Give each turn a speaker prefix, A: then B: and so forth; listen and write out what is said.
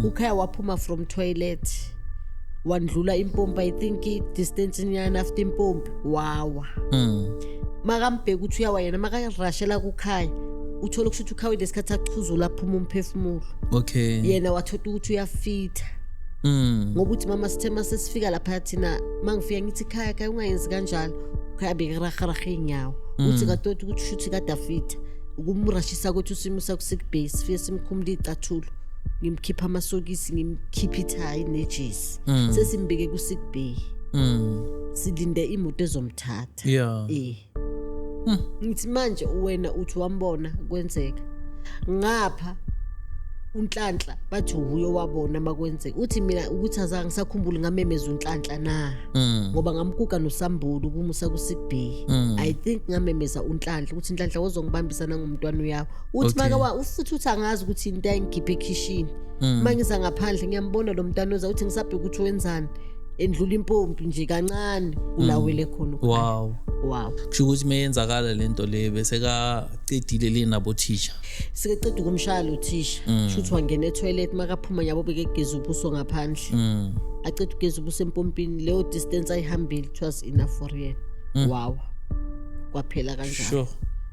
A: ukhaya waphuma from toilet wandlula impompi, I think distance nyana after impompi wawa. Makambheka ukuthi uyawa yena makarashela kukhaya uthola ukuthi ukhaya lesikhathi achuzula aphuma umphefumulo.
B: Okay.
A: Yena wathola ukuthi uyafitha. Ngoba uthi mama sithema sesifika lapha thina mangifika ngithi ekhaya ungayenzi kanjalo ukhaya bekarakharaha inyawo. Uthi kadoti ukuthi shuthi kadafitha ukumrashisa ukuthi usimo sakho sikubase sifike simkhumula icathulo ngimkhipha amasokisi ngimkhipha ithayi nejesi sesimbeke ku sick bay. Silinde imoto ezomthatha.
B: Yeah.
A: Ngithi manje wena uthi wambona kwenzeka ngapha uNhlanhla bathi uyo wabona makwenzeka. Uthi mina ukuthi azange ngisakhumbula ngamemeza uNhlanhla na ngoba ngamkuka noSambulu kumusa ku sick bay. I think ngamemeza uNhlanhla ukuthi uNhlanhla wozongibambisa ngomntwana uyawo. Uthi maka ufuthi uthi angazi ukuthi into ayingikhiphe ekhishini mangiza ngaphandle ngiyambona lo mntwana oza uthi ngisabhe ukuthi wenzani endlula impompi nje kancane ulawele khona. Wow.
B: Kusho ukuthi mayenzakala lento le bese kaqedile le nabo thisha.
A: Sikeqeda ukumshaya uthisha. Shuthi wangena etoilet makaphuma yabo bekegeza ubuso ngaphandle. Aqeda ugeza ubuso empompini leyo distance ayihambile it was enough for yena. Wow. Kwaphela kanjalo.
B: Sure.